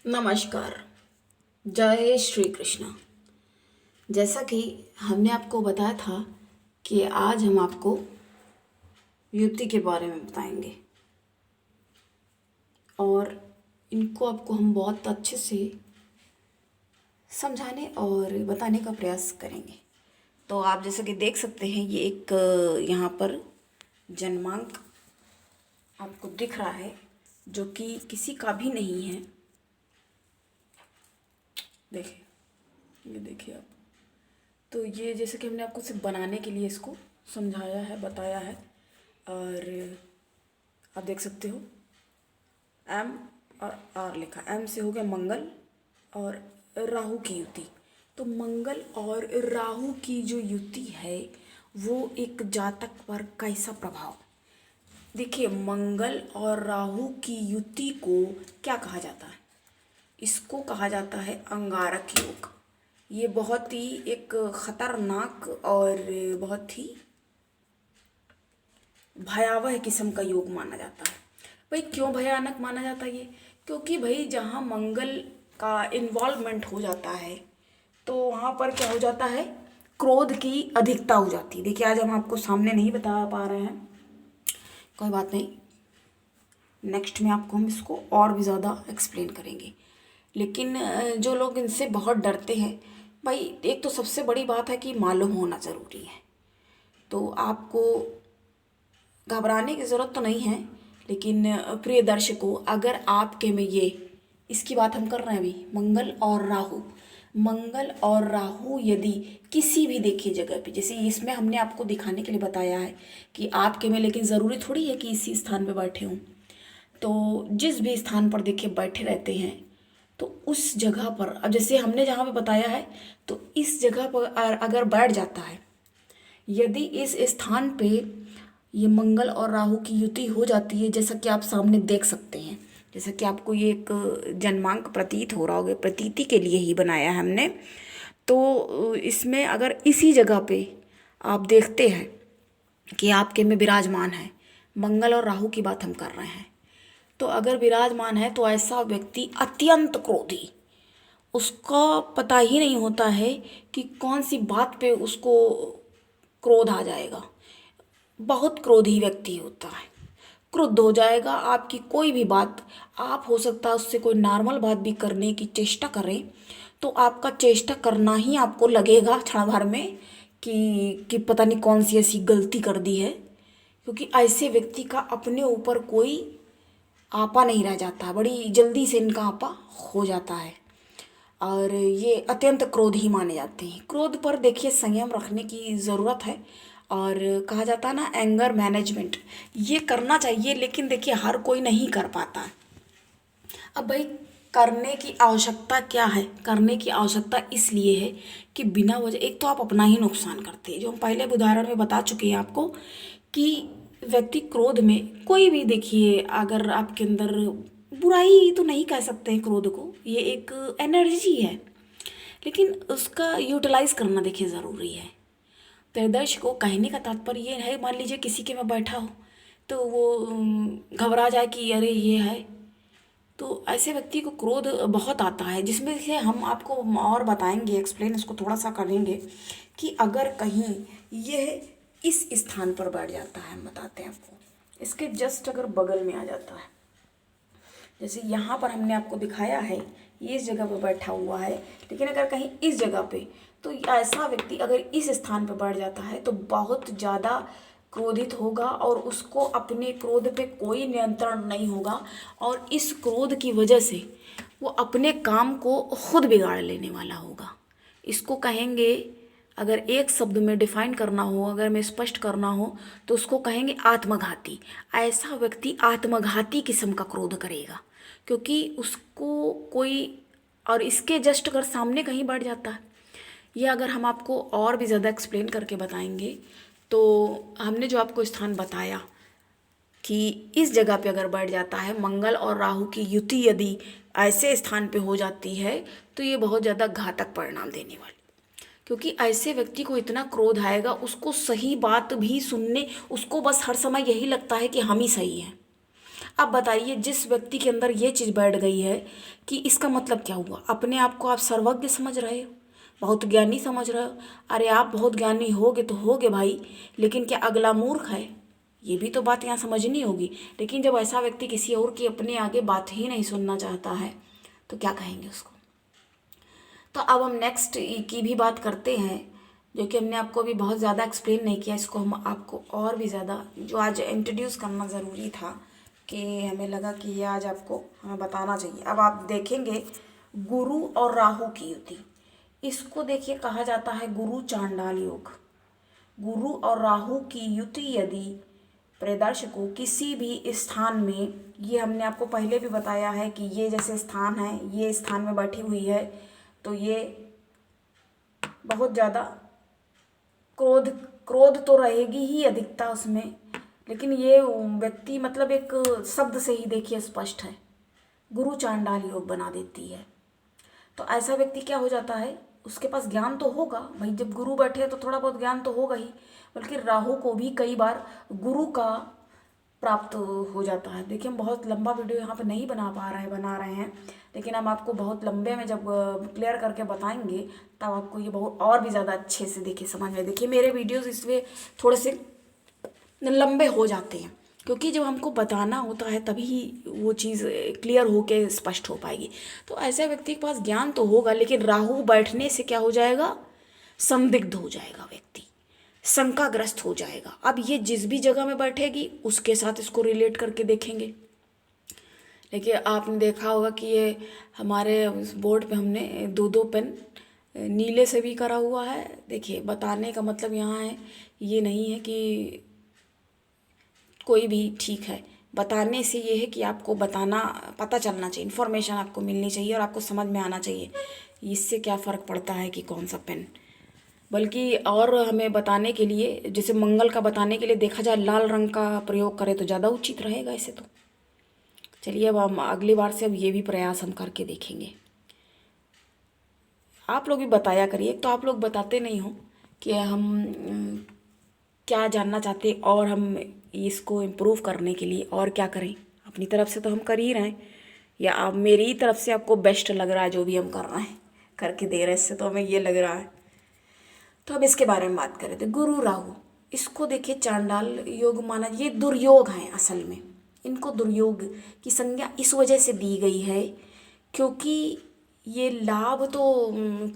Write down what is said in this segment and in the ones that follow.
नमस्कार। जय श्री कृष्ण। जैसा कि हमने आपको बताया था कि आज हम आपको युक्ति के बारे में बताएंगे और इनको आपको हम बहुत अच्छे से समझाने और बताने का प्रयास करेंगे। तो आप जैसा कि देख सकते हैं, ये एक यहाँ पर जन्मांक आपको दिख रहा है जो कि किसी का भी नहीं है। देखिए, ये देखिए आप। तो ये जैसे कि हमने आपको सिर्फ बनाने के लिए इसको समझाया है, बताया है। और आप देख सकते हो एम और आर लिखा। एम से हो गया मंगल और राहु की युति। तो मंगल और राहु की जो युति है वो एक जातक पर कैसा प्रभाव। देखिए, मंगल और राहु की युति को क्या कहा जाता है? इसको कहा जाता है अंगारक योग। ये बहुत ही एक खतरनाक और बहुत ही भयावह किस्म का योग माना जाता है। भाई क्यों भयानक माना जाता है ये? क्योंकि भाई जहाँ मंगल का इन्वॉल्वमेंट हो जाता है तो वहाँ पर क्या हो जाता है, क्रोध की अधिकता हो जाती है। देखिए, आज हम आपको सामने नहीं बता पा रहे हैं, कोई बात नहीं, नेक्स्ट में आपको हम इसको और भी ज़्यादा एक्सप्लेन करेंगे। लेकिन जो लोग इनसे बहुत डरते हैं, भाई एक तो सबसे बड़ी बात है कि मालूम होना ज़रूरी है। तो आपको घबराने की ज़रूरत तो नहीं है। लेकिन प्रिय दर्शकों, अगर आपके में ये इसकी बात हम कर रहे हैं अभी, मंगल और राहु यदि किसी भी देखिए जगह पे, जैसे इसमें हमने आपको दिखाने के लिए बताया है कि आपके में, लेकिन ज़रूरी थोड़ी है कि इसी स्थान पे बैठे हों। तो जिस भी स्थान पर देखिए बैठे रहते हैं तो उस जगह पर, अब जैसे हमने जहाँ पे बताया है, तो इस जगह पर अगर बैठ जाता है, यदि इस स्थान पे ये मंगल और राहु की युति हो जाती है, जैसा कि आप सामने देख सकते हैं, जैसा कि आपको ये एक जन्मांक प्रतीत हो रहा होगा, प्रतीति के लिए ही बनाया है हमने। तो इसमें अगर इसी जगह पे आप देखते हैं कि आपके में विराजमान है, मंगल और राहु की बात हम कर रहे हैं, तो अगर विराजमान है तो ऐसा व्यक्ति अत्यंत क्रोधी, उसका पता ही नहीं होता है कि कौन सी बात पे उसको क्रोध आ जाएगा। बहुत क्रोधी व्यक्ति होता है, क्रुद्ध हो जाएगा। आपकी कोई भी बात, आप हो सकता है उससे कोई नॉर्मल बात भी करने की चेष्टा करें तो आपका चेष्टा करना ही आपको लगेगा क्षण भर में कि पता नहीं कौन सी ऐसी गलती कर दी है। क्योंकि ऐसे व्यक्ति का अपने ऊपर कोई आपा नहीं रह जाता, बड़ी जल्दी से इनका आपा हो जाता है और ये अत्यंत क्रोधी माने जाते हैं। क्रोध पर देखिए संयम रखने की ज़रूरत है और कहा जाता है ना, एंगर मैनेजमेंट, ये करना चाहिए। लेकिन देखिए हर कोई नहीं कर पाता। अब भाई करने की आवश्यकता क्या है? करने की आवश्यकता इसलिए है कि बिना वजह, एक तो आप अपना ही नुकसान करते हैं, जो हम पहले उदाहरण में बता चुके हैं आपको कि व्यक्ति क्रोध में, कोई भी देखिए, अगर आपके अंदर बुराई तो नहीं कह सकते हैं क्रोध को, ये एक एनर्जी है, लेकिन उसका यूटिलाइज करना देखिए ज़रूरी है। परिदर्श को कहने का तात्पर्य ये है, मान लीजिए किसी के में बैठा हो तो वो घबरा जाए कि अरे ये है, तो ऐसे व्यक्ति को क्रोध बहुत आता है, जिसमें से हम आपको और बताएंगे, एक्सप्लेन इसको थोड़ा सा करेंगे कि अगर कहीं यह इस स्थान पर बैठ जाता है, हम बताते हैं आपको, इसके जस्ट अगर बगल में आ जाता है, जैसे यहाँ पर हमने आपको दिखाया है ये इस जगह पर बैठा हुआ है, लेकिन अगर कहीं इस जगह पे, तो ऐसा व्यक्ति अगर इस स्थान पर बैठ जाता है तो बहुत ज़्यादा क्रोधित होगा और उसको अपने क्रोध पे कोई नियंत्रण नहीं होगा और इस क्रोध की वजह से वो अपने काम को खुद बिगाड़ लेने वाला होगा। इसको कहेंगे, अगर एक शब्द में डिफाइन करना हो, अगर मैं स्पष्ट करना हो, तो उसको कहेंगे आत्मघाती। ऐसा व्यक्ति आत्मघाती किस्म का क्रोध करेगा क्योंकि उसको कोई, और इसके जस्ट अगर सामने कहीं बढ़ जाता है, ये अगर हम आपको और भी ज़्यादा एक्सप्लेन करके बताएंगे, तो हमने जो आपको स्थान बताया कि इस जगह पे अगर बैठ जाता है, मंगल और राहु की युति यदि ऐसे स्थान पे हो जाती है तो ये बहुत ज़्यादा घातक परिणाम देने वाली, क्योंकि ऐसे व्यक्ति को इतना क्रोध आएगा, उसको सही बात भी सुनने, उसको बस हर समय यही लगता है कि हम ही सही हैं। अब बताइए, जिस व्यक्ति के अंदर ये चीज़ बैठ गई है कि इसका मतलब क्या हुआ, अपने आप को आप सर्वज्ञ समझ रहे हो, बहुत ज्ञानी समझ रहे हो। अरे आप बहुत ज्ञानी होगे तो होगे भाई, लेकिन क्या अगला मूर्ख है, ये भी तो बात यहाँ समझनी होगी। लेकिन जब ऐसा व्यक्ति किसी और की अपने आगे बात ही नहीं सुनना चाहता है तो क्या कहेंगे उसको। तो अब हम नेक्स्ट की भी बात करते हैं, जो कि हमने आपको अभी बहुत ज़्यादा एक्सप्लेन नहीं किया, इसको हम आपको और भी ज़्यादा जो आज इंट्रोड्यूस करना ज़रूरी था, कि हमें लगा कि ये आज आपको हमें बताना चाहिए। अब आप देखेंगे गुरु और राहु की युति, इसको देखिए कहा जाता है गुरु चांडाल योग। गुरु और राहु की युति यदि प्रदर्श को किसी भी स्थान में, ये हमने आपको पहले भी बताया है कि ये जैसे स्थान है, ये स्थान में बैठी हुई है, तो ये बहुत ज़्यादा क्रोध तो रहेगी ही अधिकता उसमें, लेकिन ये व्यक्ति मतलब एक शब्द से ही देखिए स्पष्ट है, गुरु चांडाल योग बना देती है। तो ऐसा व्यक्ति क्या हो जाता है, उसके पास ज्ञान तो होगा भाई, जब गुरु बैठे तो थोड़ा बहुत ज्ञान तो होगा ही, बल्कि राहु को भी कई बार गुरु का प्राप्त हो जाता है। देखिए हम बहुत लंबा वीडियो यहाँ पे नहीं बना रहे हैं, लेकिन हम आपको बहुत लंबे में जब क्लियर करके बताएंगे तब आपको ये बहुत और भी ज़्यादा अच्छे से देखिए समझ में। देखिए मेरे वीडियोस इसलिए थोड़े से लंबे हो जाते हैं, क्योंकि जब हमको बताना होता है तभी वो चीज़ क्लियर होके स्पष्ट हो पाएगी। तो ऐसे व्यक्ति के पास ज्ञान तो होगा, लेकिन राहु बैठने से क्या हो जाएगा, संदिग्ध हो जाएगा व्यक्ति, शंकाग्रस्त हो जाएगा। अब ये जिस भी जगह में बैठेगी उसके साथ इसको रिलेट करके देखेंगे। देखिए आपने देखा होगा कि ये हमारे बोर्ड पे हमने दो दो पेन नीले से भी करा हुआ है। देखिए बताने का मतलब यहाँ है, ये नहीं है कि कोई भी ठीक है, बताने से ये है कि आपको बताना पता चलना चाहिए, इन्फॉर्मेशन आपको मिलनी चाहिए और आपको समझ में आना चाहिए इससे क्या फ़र्क पड़ता है कि कौन सा पेन। बल्कि और हमें बताने के लिए, जैसे मंगल का बताने के लिए देखा जाए लाल रंग का प्रयोग करें तो ज़्यादा उचित रहेगा ऐसे तो। चलिए अब हम अगली बार से अब ये भी प्रयास हम करके देखेंगे। आप लोग भी बताया करिए, तो आप लोग बताते नहीं हो कि हम क्या जानना चाहते हैं और हम इसको इम्प्रूव करने के लिए और क्या करें। अपनी तरफ से तो हम कर ही रहे हैं, या आप मेरी तरफ से आपको बेस्ट लग रहा है जो भी हम कर रहे हैं, करके दे रहे हैं, इससे तो हमें ये लग रहा है। तो अब इसके बारे में बात करें तो गुरु राहु, इसको देखिए चांडाल योग माना, ये दुर्योग हैं असल में, इनको दुर्योग की संज्ञा इस वजह से दी गई है क्योंकि ये लाभ तो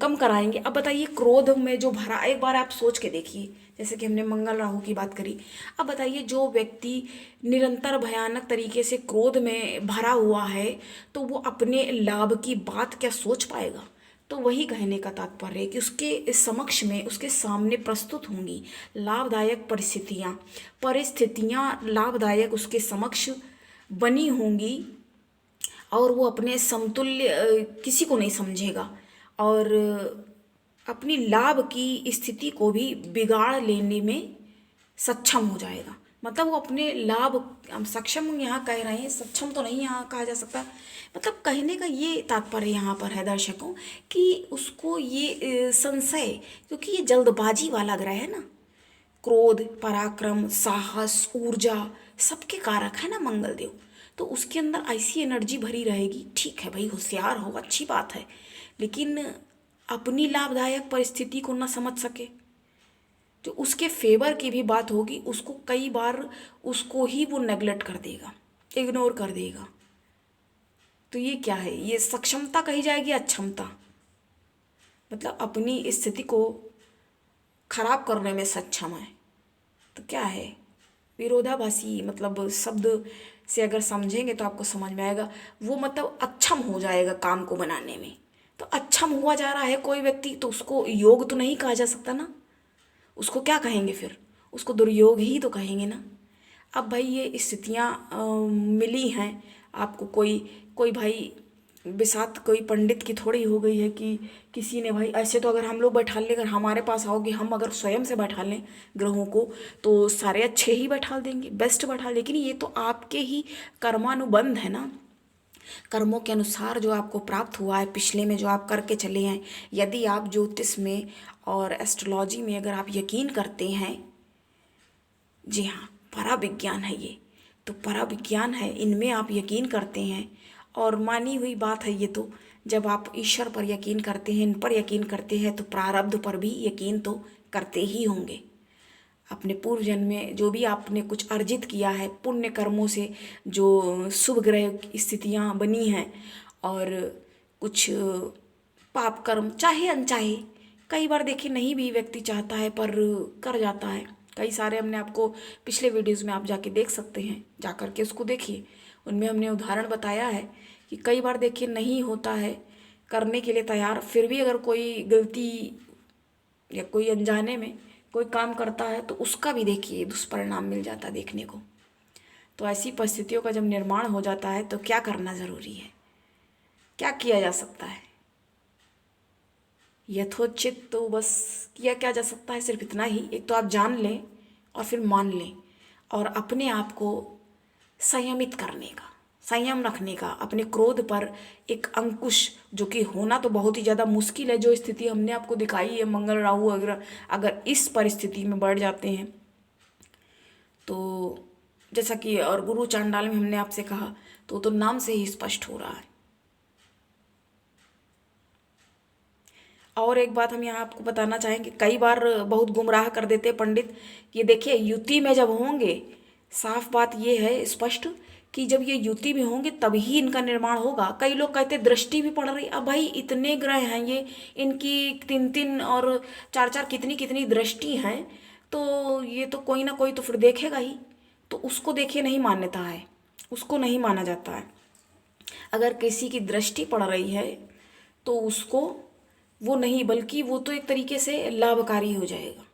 कम कराएंगे। अब बताइए क्रोध में जो भरा, एक बार आप सोच के देखिए, जैसे कि हमने मंगल राहु की बात करी, अब बताइए जो व्यक्ति निरंतर भयानक तरीके से क्रोध में भरा हुआ है तो वो अपने लाभ की बात क्या सोच पाएगा। तो वही कहने का तात्पर्य है कि उसके समक्ष में, उसके सामने प्रस्तुत होंगी लाभदायक परिस्थितियाँ लाभदायक उसके समक्ष बनी होंगी और वो अपने समतुल्य किसी को नहीं समझेगा और अपनी लाभ की स्थिति को भी बिगाड़ लेने में सक्षम हो जाएगा। मतलब वो अपने लाभ, हम सक्षम यहाँ कह रहे हैं, सक्षम तो नहीं यहाँ कहा जा सकता, मतलब कहने का ये तात्पर्य यहाँ पर है दर्शकों कि उसको ये संशय, क्योंकि ये जल्दबाजी वाला ग्रह है ना, क्रोध, पराक्रम, साहस, ऊर्जा सबके कारक है ना मंगल देव, तो उसके अंदर ऐसी एनर्जी भरी रहेगी। ठीक है भाई, होशियार हो, अच्छी बात है, लेकिन अपनी लाभदायक परिस्थिति को ना समझ सके, जो उसके फेवर की भी बात होगी उसको कई बार उसको ही वो नेगलेक्ट कर देगा, इग्नोर कर देगा। तो ये क्या है, ये सक्षमता कही जाएगी, अक्षमता, मतलब अपनी स्थिति को खराब करने में सक्षम है। तो क्या है, विरोधाभासी मतलब शब्द से अगर समझेंगे तो आपको समझ में आएगा, वो मतलब अक्षम हो जाएगा काम को बनाने में। तो अक्षम हुआ जा रहा है कोई व्यक्ति, तो उसको योग तो नहीं कहा जा सकता ना, उसको क्या कहेंगे फिर, उसको दुर्योग ही तो कहेंगे ना। अब भाई ये स्थितियाँ मिली हैं आपको, कोई भाई बिसात कोई पंडित की थोड़ी हो गई है कि किसी ने, भाई ऐसे तो अगर हम लोग बैठा लें, अगर हमारे पास आओगे, हम अगर स्वयं से बैठा लें ग्रहों को तो सारे अच्छे ही बैठा देंगे, बेस्ट बैठा, लेकिन ये तो आपके ही कर्मानुबंध है ना, कर्मों के अनुसार जो आपको प्राप्त हुआ है, पिछले में जो आप करके चले हैं। यदि आप ज्योतिष में और एस्ट्रोलॉजी में अगर आप यकीन करते हैं, जी हाँ परा विज्ञान है ये, तो पराविज्ञान है, इनमें आप यकीन करते हैं और मानी हुई बात है ये तो। जब आप ईश्वर पर यकीन करते हैं, इन पर यकीन करते हैं, तो प्रारब्ध पर भी यकीन तो करते ही होंगे। अपने पूर्व जन्म में जो भी आपने कुछ अर्जित किया है, पुण्य कर्मों से जो शुभ ग्रह स्थितियाँ बनी हैं, और कुछ पाप कर्म चाहे अनचाहे, कई बार देखिए नहीं भी व्यक्ति चाहता है पर कर जाता है। कई सारे हमने आपको पिछले वीडियोज़ में आप जाके देख सकते हैं, जा कर के उसको देखिए। उनमें हमने उदाहरण बताया है कि कई बार देखिए नहीं होता है करने के लिए तैयार, फिर भी अगर कोई गलती या कोई अनजाने में कोई काम करता है तो उसका भी देखिए दुष्परिणाम मिल जाता है देखने को। तो ऐसी परिस्थितियों का जब निर्माण हो जाता है तो क्या करना ज़रूरी है, क्या किया जा सकता है? यथोचित तो बस किया क्या जा सकता है, सिर्फ इतना ही। एक तो आप जान लें और फिर मान लें, और अपने आप को संयमित करने का, संयम रखने का, अपने क्रोध पर एक अंकुश, जो कि होना तो बहुत ही ज़्यादा मुश्किल है। जो स्थिति हमने आपको दिखाई है, मंगल राहु वगैरह अगर इस परिस्थिति में बढ़ जाते हैं तो जैसा कि और गुरु चांडाल में हमने आपसे कहा, तो नाम से ही स्पष्ट हो रहा है। और एक बात हम यहाँ आपको बताना चाहेंगे, कई बार बहुत गुमराह कर देते पंडित। ये देखिए युति में जब होंगे, साफ बात ये है स्पष्ट कि जब ये युति में होंगे तभी इनका निर्माण होगा। कई लोग कहते दृष्टि भी पड़ रही, अब भाई इतने ग्रह हैं ये, इनकी 3-3 और 4-4 कितनी कितनी दृष्टि हैं, तो ये तो कोई ना कोई तो फिर देखेगा ही। तो उसको देखिए नहीं मान्यता है, उसको नहीं माना जाता है। अगर किसी की दृष्टि पड़ रही है तो उसको वो नहीं, बल्कि वो तो एक तरीके से लाभकारी हो जाएगा,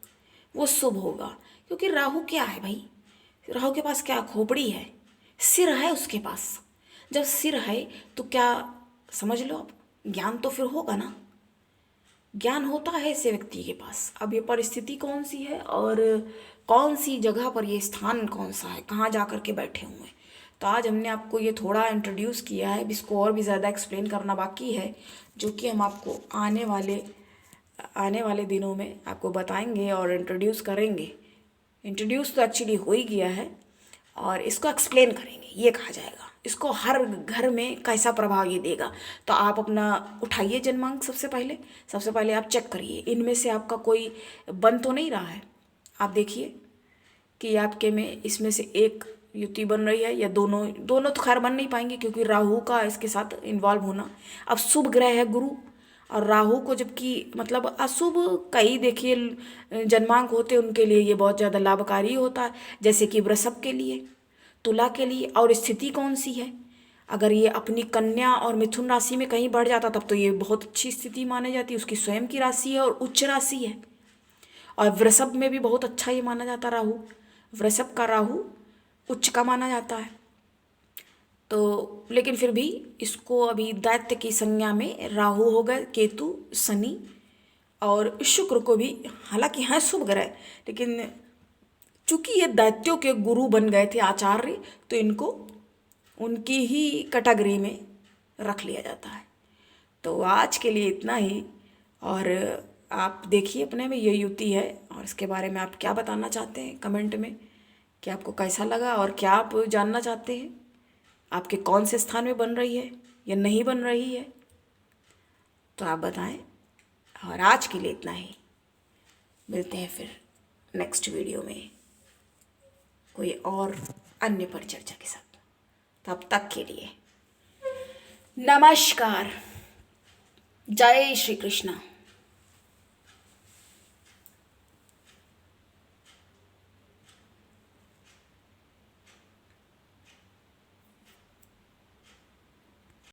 वो शुभ होगा। क्योंकि राहु क्या है भाई, राहु के पास क्या खोपड़ी है, सिर है उसके पास। जब सिर है तो क्या समझ लो आप, ज्ञान तो फिर होगा ना, ज्ञान होता है ऐसे व्यक्ति के पास। अब ये परिस्थिति कौन सी है और कौन सी जगह पर, ये स्थान कौन सा है, कहाँ जा कर के बैठे हुए हैं। तो आज हमने आपको ये थोड़ा इंट्रोड्यूस किया है, इसको और भी ज़्यादा एक्सप्लेन करना बाकी है, जो कि हम आपको आने वाले दिनों में आपको बताएंगे और इंट्रोड्यूस करेंगे। इंट्रोड्यूस तो एक्चुअली हो ही गया है, और इसको एक्सप्लेन करेंगे, ये कहा जाएगा इसको हर घर में कैसा प्रभाव ये देगा। तो आप अपना उठाइए जन्मांक, सबसे पहले आप चेक करिए इनमें से आपका कोई बन तो नहीं रहा है। आप देखिए कि आपके में इसमें से एक युति बन रही है या दोनों तो खैर बन नहीं पाएंगे, क्योंकि राहु का इसके साथ इन्वॉल्व होना। अब शुभ ग्रह है गुरु और राहु को, जबकि मतलब अशुभ कई देखिए जन्मांक होते हैं, उनके लिए ये बहुत ज़्यादा लाभकारी होता है, जैसे कि वृषभ के लिए, तुला के लिए। और स्थिति कौन सी है, अगर ये अपनी कन्या और मिथुन राशि में कहीं बढ़ जाता तब तो ये बहुत अच्छी स्थिति मानी जाती है, उसकी स्वयं की राशि है और उच्च राशि है। और वृषभ में भी बहुत अच्छा ये माना जाता राहु, वृषभ का राहु उच्च का माना जाता है। तो लेकिन फिर भी इसको अभी दैत्य की संज्ञा में राहु हो गए, केतु, शनि और शुक्र को भी, हालांकि हैं शुभ ग्रह, लेकिन चूंकि ये दैत्यों के गुरु बन गए थे आचार्य, तो इनको उनकी ही कैटेगरी में रख लिया जाता है। तो आज के लिए इतना ही, और आप देखिए अपने में ये युति है, और इसके बारे में आप क्या बताना चाहते हैं कमेंट में, कि आपको कैसा लगा और क्या आप जानना चाहते हैं, आपके कौन से स्थान में बन रही है या नहीं बन रही है, तो आप बताएं। और आज के लिए इतना ही, मिलते हैं फिर नेक्स्ट वीडियो में कोई और अन्य परिचर्चा के साथ। तब तक के लिए नमस्कार, जय श्री कृष्ण।